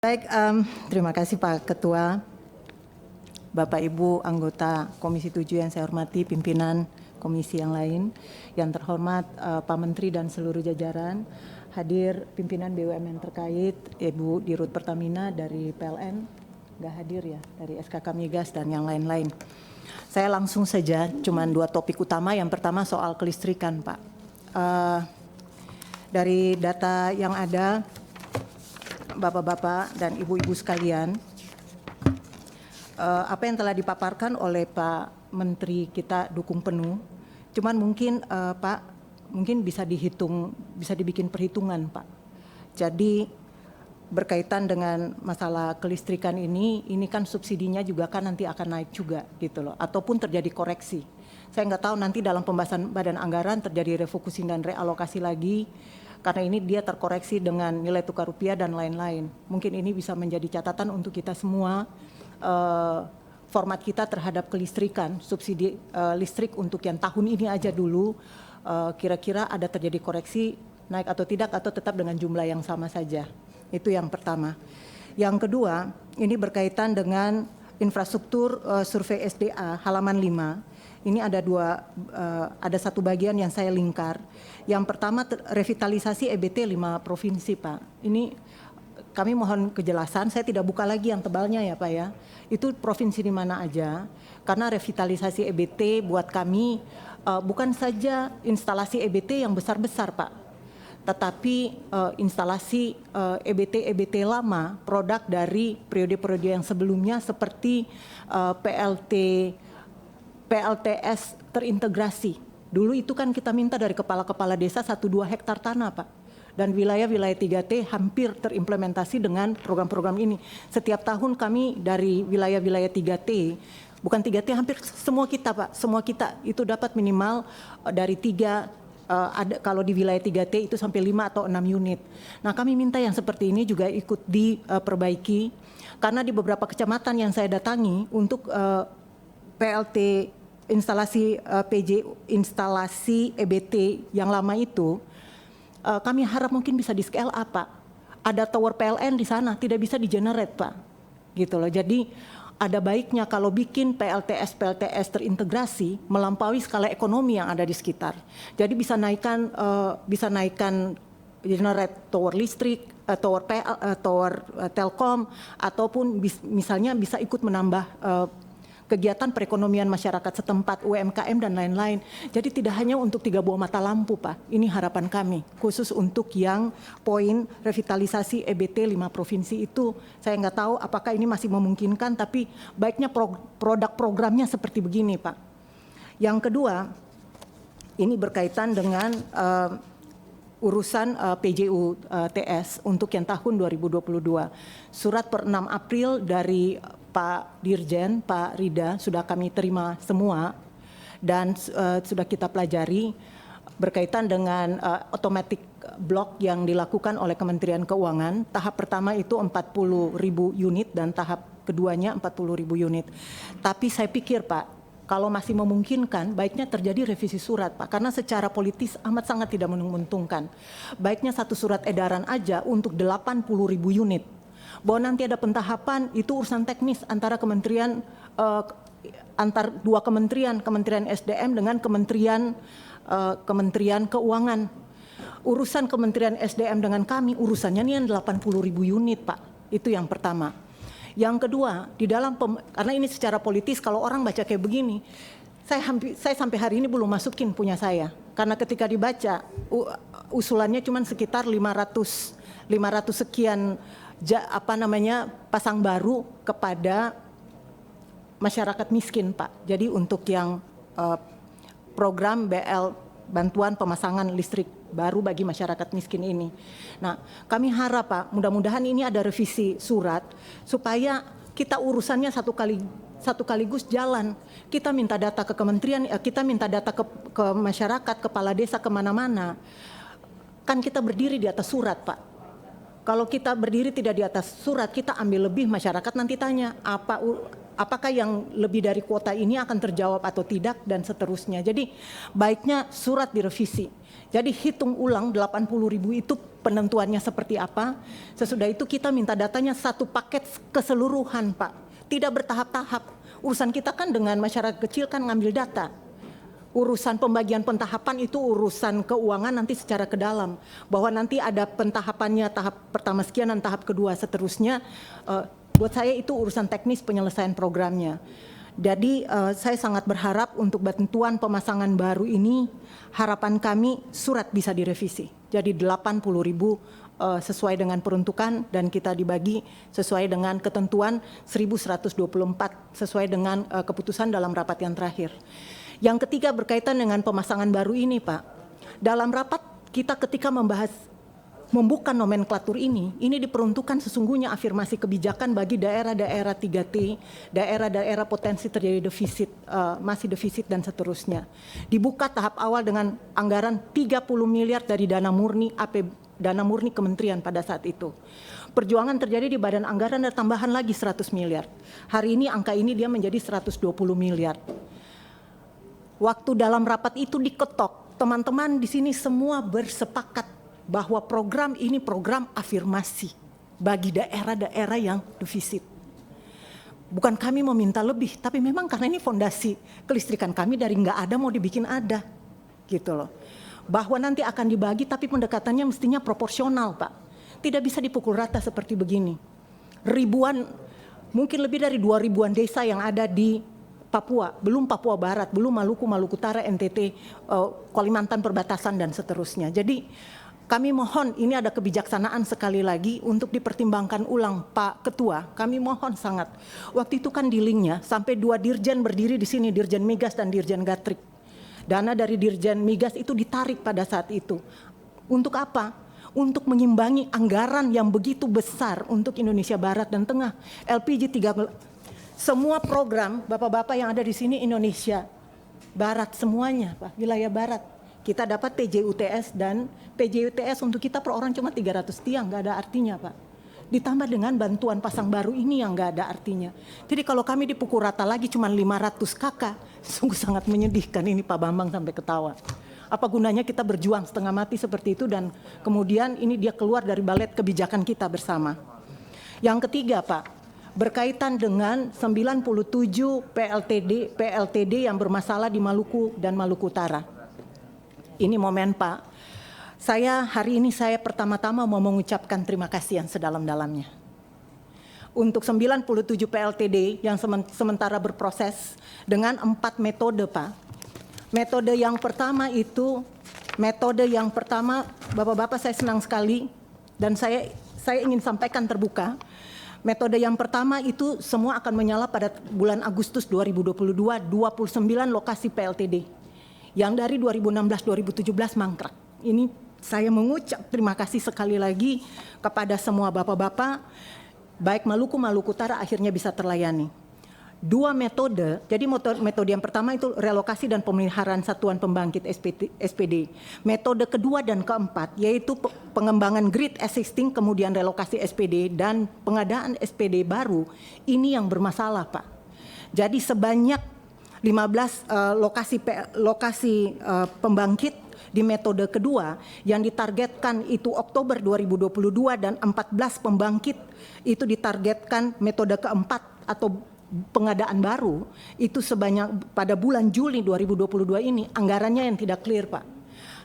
Baik, terima kasih Pak Ketua, Bapak Ibu anggota Komisi 7 yang saya hormati, pimpinan komisi yang lain, yang terhormat Pak Menteri dan seluruh jajaran, hadir pimpinan BUMN terkait, Ibu Dirut Pertamina dari PLN, nggak hadir ya, dari SKK Migas dan yang lain-lain. Saya langsung saja, cuma 2 topik utama. Yang pertama soal kelistrikan, Pak. Dari data yang ada, Bapak-bapak dan ibu-ibu sekalian, apa yang telah dipaparkan oleh Pak Menteri kita dukung penuh. Cuman mungkin Pak, mungkin bisa dihitung, bisa dibikin perhitungan Pak. Jadi berkaitan dengan masalah kelistrikan ini kan subsidinya juga kan nanti akan naik juga gitu loh, ataupun terjadi koreksi. Saya nggak tahu nanti dalam pembahasan badan anggaran terjadi refocusing dan realokasi lagi, karena ini dia terkoreksi dengan nilai tukar rupiah dan lain-lain. Mungkin ini bisa menjadi catatan untuk kita semua, format kita terhadap kelistrikan, subsidi listrik untuk yang tahun ini aja dulu, kira-kira ada terjadi koreksi naik atau tidak, atau tetap dengan jumlah yang sama saja. Itu yang pertama. Yang kedua, ini berkaitan dengan infrastruktur survei SDA halaman 5. Ini ada ada satu bagian yang saya lingkar. Yang pertama revitalisasi EBT 5 provinsi, Pak. Ini kami mohon kejelasan, saya tidak buka lagi yang tebalnya ya Pak ya. Itu provinsi di mana aja, karena revitalisasi EBT buat kami bukan saja instalasi EBT yang besar-besar Pak, tetapi instalasi EBT lama, produk dari periode-periode yang sebelumnya seperti PLTS terintegrasi. Dulu itu kan kita minta dari kepala-kepala desa 1-2 hektar tanah Pak. Dan wilayah-wilayah 3T hampir terimplementasi dengan program-program ini. Setiap tahun kami dari wilayah-wilayah 3T, bukan 3T, hampir semua kita Pak, semua kita itu dapat minimal dari 3, ada kalau di wilayah 3T itu sampai 5 atau 6 unit. Nah kami minta yang seperti ini juga ikut diperbaiki, karena di beberapa kecamatan yang saya datangi untuk PLT instalasi instalasi EBT yang lama itu, kami harap mungkin bisa di scale up Pak. Ada tower PLN di sana, tidak bisa di-generate Pak. Gitu loh. Jadi ada baiknya kalau bikin PLTS terintegrasi melampaui skala ekonomi yang ada di sekitar. Jadi bisa naikkan generate tower listrik, tower telkom, ataupun misalnya bisa ikut menambah kegiatan perekonomian masyarakat setempat, UMKM dan lain-lain. Jadi tidak hanya untuk 3 buah mata lampu Pak, ini harapan kami, khusus untuk yang poin revitalisasi EBT 5 provinsi itu. Saya nggak tahu apakah ini masih memungkinkan, tapi baiknya produk programnya seperti begini Pak. Yang kedua, ini berkaitan dengan urusan PJU-TS untuk yang tahun 2022. Surat per 6 April dari Pak Dirjen, Pak Rida, sudah kami terima semua dan sudah kita pelajari berkaitan dengan automatic block yang dilakukan oleh Kementerian Keuangan. Tahap pertama itu 40.000 unit dan tahap keduanya 40.000 unit. Tapi saya pikir Pak, kalau masih memungkinkan, baiknya terjadi revisi surat Pak, karena secara politis amat sangat tidak menguntungkan. Baiknya satu surat edaran aja untuk 80.000 unit. Bahwa nanti ada pentahapan, itu urusan teknis antara kementerian, antar 2 kementerian, Kementerian SDM dengan Kementerian Keuangan. Urusan Kementerian SDM dengan kami, urusannya ini yang 80.000 unit Pak, itu yang pertama. Yang kedua, di dalam karena ini secara politis, kalau orang baca kayak begini, saya sampai hari ini belum masukin punya saya, karena ketika dibaca usulannya cuma sekitar 500 sekian pasang baru kepada masyarakat miskin Pak. Jadi untuk yang program BL, bantuan pemasangan listrik baru bagi masyarakat miskin ini. Nah, kami harap Pak, mudah-mudahan ini ada revisi surat supaya kita urusannya satu kaligus jalan. Kita minta data ke kementerian, kita minta data ke masyarakat, kepala desa, kemana-mana. Kan kita berdiri di atas surat Pak. Kalau kita berdiri tidak di atas surat, kita ambil lebih, masyarakat nanti tanya apakah yang lebih dari kuota ini akan terjawab atau tidak dan seterusnya. Jadi baiknya surat direvisi. Jadi hitung ulang 80.000 itu penentuannya seperti apa. Sesudah itu kita minta datanya satu paket keseluruhan, Pak. Tidak bertahap-tahap. Urusan kita kan dengan masyarakat kecil kan ngambil data. Urusan pembagian pentahapan itu urusan keuangan nanti secara ke dalam. Bahwa nanti ada pentahapannya tahap pertama sekian dan tahap kedua seterusnya. Buat saya itu urusan teknis penyelesaian programnya. Jadi saya sangat berharap untuk bantuan pemasangan baru ini, harapan kami surat bisa direvisi. Jadi 80.000 sesuai dengan peruntukan dan kita dibagi sesuai dengan ketentuan 1124 sesuai dengan keputusan dalam rapat yang terakhir. Yang ketiga berkaitan dengan pemasangan baru ini, Pak. Dalam rapat kita ketika membuka nomenklatur ini diperuntukkan sesungguhnya afirmasi kebijakan bagi daerah-daerah 3T, daerah-daerah potensi terjadi defisit, masih defisit dan seterusnya. Dibuka tahap awal dengan anggaran 30 miliar dari dana murni kementerian pada saat itu. Perjuangan terjadi di badan anggaran dan tambahan lagi 100 miliar. Hari ini angka ini dia menjadi 120 miliar. Waktu dalam rapat itu diketok, teman-teman di sini semua bersepakat bahwa program ini program afirmasi bagi daerah-daerah yang defisit. Bukan kami meminta lebih, tapi memang karena ini fondasi kelistrikan kami dari nggak ada mau dibikin ada, gitu loh. Bahwa nanti akan dibagi, tapi pendekatannya mestinya proporsional, Pak. Tidak bisa dipukul rata seperti begini. Ribuan, mungkin lebih dari 2.000-an desa yang ada di Papua, belum Papua Barat, belum Maluku, Maluku Utara, NTT, Kalimantan perbatasan dan seterusnya. Jadi kami mohon ini ada kebijaksanaan sekali lagi untuk dipertimbangkan ulang Pak Ketua. Kami mohon sangat. Waktu itu kan di linknya sampai 2 dirjen berdiri di sini, Dirjen Migas dan Dirjen Gatrik. Dana dari Dirjen Migas itu ditarik pada saat itu. Untuk apa? Untuk mengimbangi anggaran yang begitu besar untuk Indonesia Barat dan Tengah. LPG 13. Semua program Bapak-bapak yang ada di sini Indonesia Barat semuanya, Pak, wilayah Barat. Kita dapat PJUTS dan PJUTS untuk kita per orang cuma 300 tiang, nggak ada artinya, Pak. Ditambah dengan bantuan pasang baru ini yang nggak ada artinya. Jadi kalau kami dipukul rata lagi cuma 500 kakak, sungguh sangat menyedihkan ini Pak Bambang sampai ketawa. Apa gunanya kita berjuang setengah mati seperti itu dan kemudian ini dia keluar dari balet kebijakan kita bersama. Yang ketiga, Pak, berkaitan dengan 97 PLTD yang bermasalah di Maluku dan Maluku Utara. Ini momen, Pak. Hari ini saya pertama-tama mau mengucapkan terima kasih yang sedalam-dalamnya. Untuk 97 PLTD yang sementara berproses dengan 4 metode, Pak. Metode yang pertama, Bapak-bapak saya senang sekali dan saya ingin sampaikan terbuka. Metode yang pertama itu semua akan menyala pada bulan Agustus 2022, 29 lokasi PLTD. Yang dari 2016-2017 mangkrak. Ini saya mengucap terima kasih sekali lagi kepada semua bapak-bapak, baik Maluku, Maluku Utara akhirnya bisa terlayani. 2 metode, jadi metode yang pertama itu relokasi dan pemeliharaan satuan pembangkit SPD. Metode kedua dan keempat yaitu pengembangan grid existing, kemudian relokasi SPD dan pengadaan SPD baru, ini yang bermasalah, Pak. Jadi sebanyak 15 lokasi pembangkit di metode kedua yang ditargetkan itu Oktober 2022 dan 14 pembangkit itu ditargetkan metode keempat atau pengadaan baru itu sebanyak pada bulan Juli 2022 ini anggarannya yang tidak clear, Pak.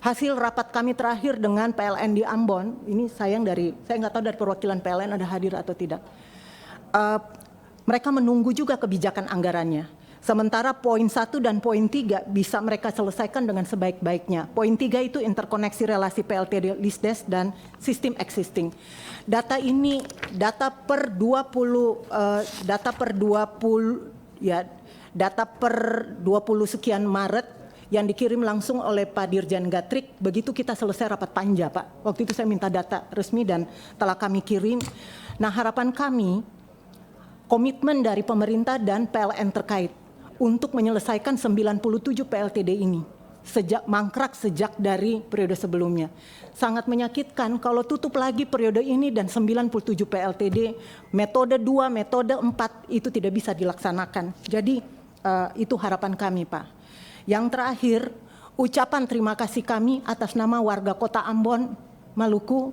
Hasil rapat kami terakhir dengan PLN di Ambon, ini saya nggak tahu dari perwakilan PLN ada hadir atau tidak. Mereka menunggu juga kebijakan anggarannya. Sementara poin 1 dan poin 3 bisa mereka selesaikan dengan sebaik-baiknya. Poin 3 itu interkoneksi relasi PLTD Lisdes dan sistem existing. Data ini data per 20 sekian Maret yang dikirim langsung oleh Pak Dirjen Gatrik. Begitu kita selesai rapat panja, Pak. Waktu itu saya minta data resmi dan telah kami kirim. Nah, harapan kami komitmen dari pemerintah dan PLN terkait untuk menyelesaikan 97 PLTD ini. mangkrak sejak dari periode sebelumnya. Sangat menyakitkan kalau tutup lagi periode ini dan 97 PLTD, metode 2, metode 4 itu tidak bisa dilaksanakan. Jadi itu harapan kami, Pak. Yang terakhir, ucapan terima kasih kami atas nama warga Kota Ambon, Maluku,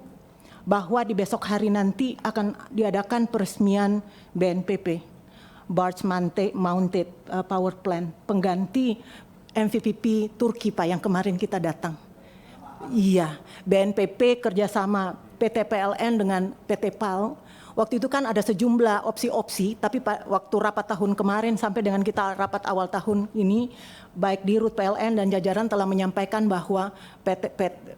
bahwa di besok hari nanti akan diadakan peresmian BNPP, Barge Mounted Power Plant, pengganti MVPP Turki, Pak, yang kemarin kita datang. Iya, BNPP kerjasama PT PLN dengan PT PAL. Waktu itu kan ada sejumlah opsi-opsi, tapi waktu rapat tahun kemarin sampai dengan kita rapat awal tahun ini, baik di Rut PLN dan jajaran telah menyampaikan bahwa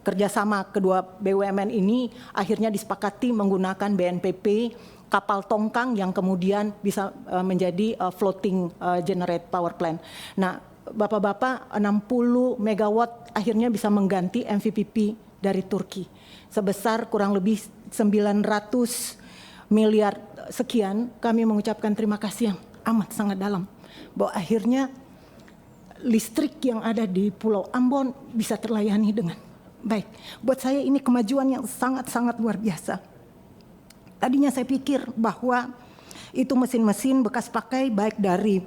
kerjasama kedua BUMN ini akhirnya disepakati menggunakan BNPP kapal tongkang yang kemudian bisa menjadi floating generate power plant. Nah, Bapak-bapak, 60 megawatt akhirnya bisa mengganti MVPP dari Turki sebesar kurang lebih 900 miliar sekian. Kami mengucapkan terima kasih yang amat sangat dalam bahwa akhirnya listrik yang ada di Pulau Ambon bisa terlayani dengan baik. Buat saya ini kemajuan yang sangat-sangat luar biasa. Tadinya saya pikir bahwa itu mesin-mesin bekas pakai baik dari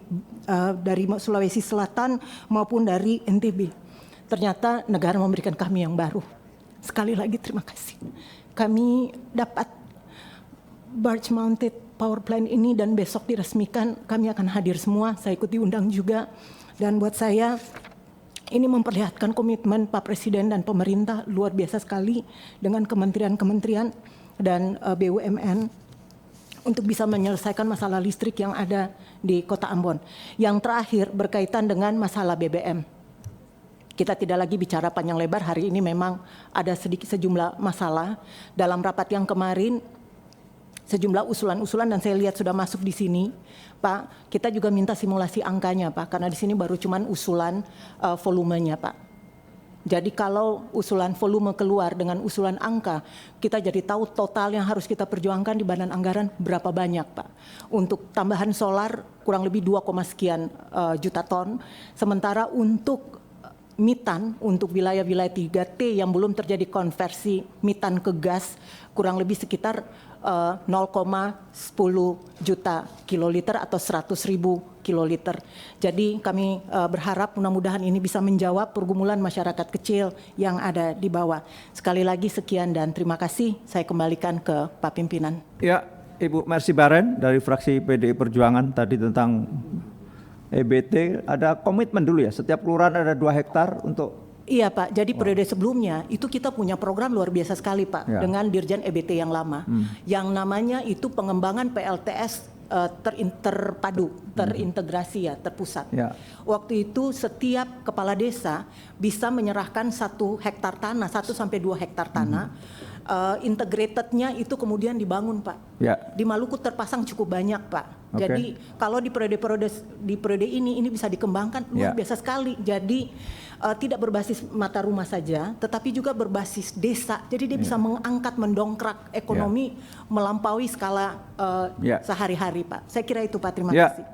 Sulawesi Selatan maupun dari NTB. Ternyata negara memberikan kami yang baru. Sekali lagi terima kasih. Kami dapat Barge Mounted Power Plant ini dan besok diresmikan. Kami akan hadir semua, saya ikut diundang juga. Dan buat saya ini memperlihatkan komitmen Pak Presiden dan pemerintah luar biasa sekali dengan kementerian-kementerian dan BUMN untuk bisa menyelesaikan masalah listrik yang ada di Kota Ambon. Yang terakhir berkaitan dengan masalah BBM. Kita tidak lagi bicara panjang lebar, hari ini memang ada sejumlah masalah. Dalam rapat yang kemarin, sejumlah usulan-usulan dan saya lihat sudah masuk di sini. Pak, kita juga minta simulasi angkanya, Pak, karena di sini baru cuman usulan volumenya, Pak. Jadi kalau usulan volume keluar dengan usulan angka, kita jadi tahu total yang harus kita perjuangkan di badan anggaran berapa banyak, Pak. Untuk tambahan solar kurang lebih 2, sekian juta ton. Sementara untuk mitan, untuk wilayah-wilayah 3T yang belum terjadi konversi mitan ke gas, kurang lebih sekitar 0,10 juta kiloliter atau 100.000 kiloliter. Jadi kami berharap mudah-mudahan ini bisa menjawab pergumulan masyarakat kecil yang ada di bawah. Sekali lagi sekian dan terima kasih. Saya kembalikan ke Pak Pimpinan. Ya, Ibu Mercy Baren dari fraksi PDI Perjuangan tadi tentang EBT. Ada komitmen dulu ya, setiap kelurahan ada 2 hektar untuk. Iya Pak, jadi periode sebelumnya itu kita punya program luar biasa sekali Pak, ya, dengan Dirjen EBT yang lama, yang namanya itu pengembangan PLTS terintegrasi ya, terpusat. Ya. Waktu itu setiap kepala desa bisa menyerahkan 1 hektar tanah, 1 sampai 2 hektar tanah. Integratednya itu kemudian dibangun Pak. Ya. Di Maluku terpasang cukup banyak Pak. Okay. Jadi kalau di periode ini bisa dikembangkan luar biasa sekali. Jadi tidak berbasis mata rumah saja, tetapi juga berbasis desa. Jadi dia bisa mengangkat, mendongkrak ekonomi melampaui skala sehari-hari Pak. Saya kira itu Pak. Terima kasih.